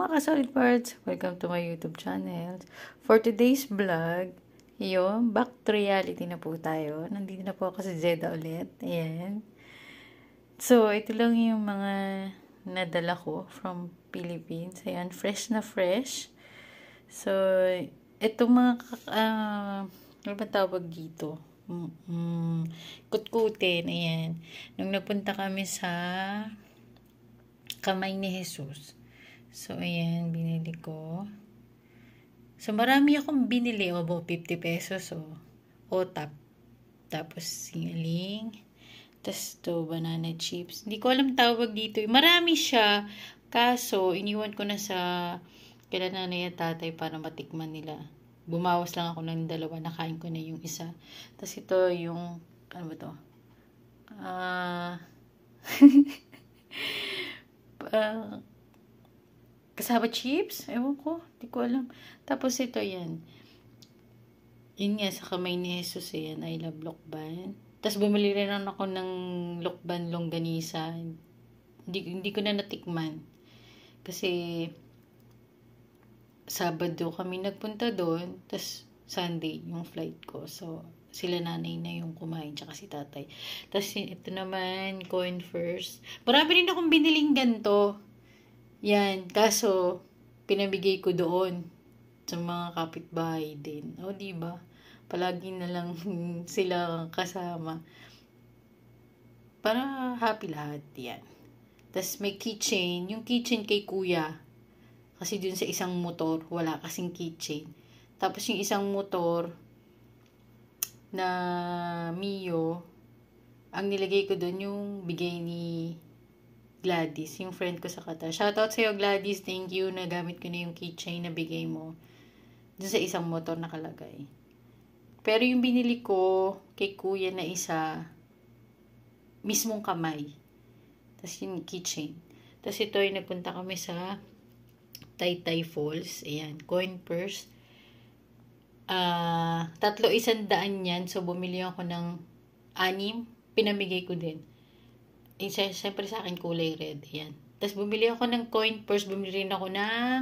mga ka-solid parts! Welcome to my YouTube channel. For today's vlog, back to reality na po tayo. Nandito na po ako sa Jeddah ulit. Ayan. So, ito lang yung mga nadala ko from Philippines. Ayan, fresh na fresh. So, ito mga, ano ba tawag dito? Kutkutin. Ayan. Nung napunta kami sa Kamay ni Jesus. So, ayan, binili ko. So, marami akong binili. About 50 pesos. Otap. Tapos, singaling. Tapos, to banana chips. Hindi ko alam tawag dito. Marami siya. Kaso, iniwan ko na sa kila nanay at tatay para matikman nila. Bumawas lang ako ng dalawa. Nakain ko na yung isa. Tapos, ito yung, ano ba to? Kasama chips? Ewan ko. Di ko alam. Tapos ito yan. Yun nga, sa Kamay ni Jesus yan. I love Lokban. Tapos bumili rin ako ng Lokban longganisa. Hindi ko na natikman. Kasi Sabado kami nagpunta doon. Tapos Sunday yung flight ko. So, sila nanay na yung kumain, tsaka si tatay. Tapos, ito naman, coin first. Marami rin akong biniling ganito. Yan. Kaso, pinabigay ko doon sa mga kapitbahay din. O, diba? Palagi na lang sila kasama. Para happy lahat. Yan. Tapos, may keychain. Yung keychain kay kuya. Kasi dun sa isang motor, wala kasing keychain. Tapos, yung isang motor na Mio, ang nilagay ko doon yung bigay ni Gladys, yung friend ko sa Qatar. Shoutout sa'yo, Gladys. Thank you. Nagamit ko na yung keychain na bigay mo. Doon sa isang motor nakalagay. Pero yung binili ko kay kuya na isa, mismong kamay. Tapos yung keychain. Tapos ito yung nagpunta kami sa Taytay Falls. Ayan. Coin purse. 300 yan. So, bumili ako ng 6. Pinamigay ko din. Siyempre sa akin kulay red. Ayan. Tapos, bumili ako ng coin purse. Bumili rin ako ng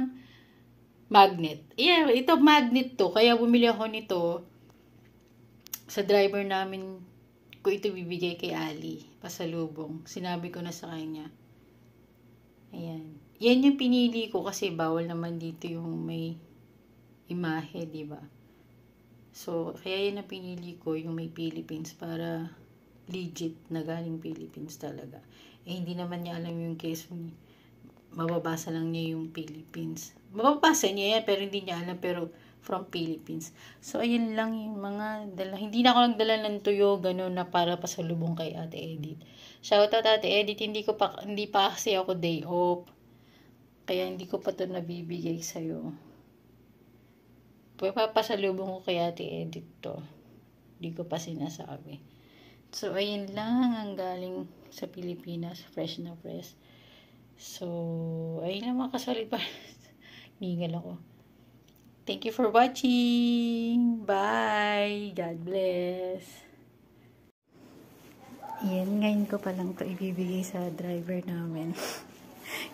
magnet. Ayan. Ito, magnet to. Kaya, bumili ako nito sa driver namin. Ko ito bibigay kay Ali. Pasalubong. Sinabi ko na sa kanya. Ayan. Yan yung pinili ko kasi bawal naman dito yung may imahe, diba? So, kaya yun ang pinili ko, yung may Philippines, para legit na galing Philippines talaga. Eh, hindi naman niya alam yung case niya. Mababasa lang niya yung Philippines. Mababasa niya yan, pero hindi niya alam, pero from Philippines. So, ayun lang yung mga dala. Hindi na ako nagdala ng tuyo, gano'n, na para pasalubong kay Ate Edith. Shoutout Ate Edith, hindi pa kasi ako day off. Kaya hindi ko pa ito nabibigay sa'yo. Papasalubong ko kay Ate Edith to. Hindi ko pa sinasabi. So, ayun lang ang galing sa Pilipinas. Fresh na fresh. So, ayun lang mga kasolid pa. Ningal ako. Thank you for watching. Bye. God bless. Yan, ngayon ko pa lang to ibibigay sa driver namin.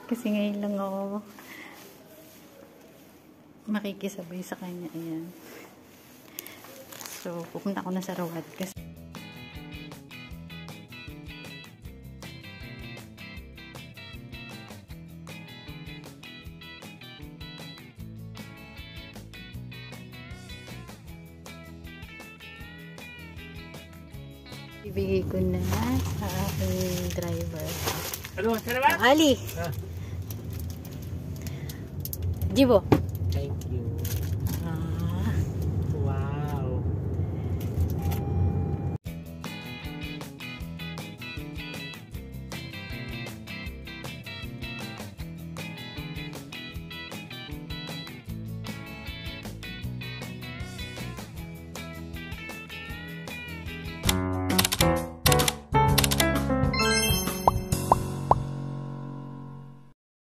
Kasi ngayon lang ako makikisabay sa kanya. Ayan. So, pupunta ako na sa Rawat kasi ibigay ko na sa aking driver. Ano, sarap? Ali! Jibo! Thank you.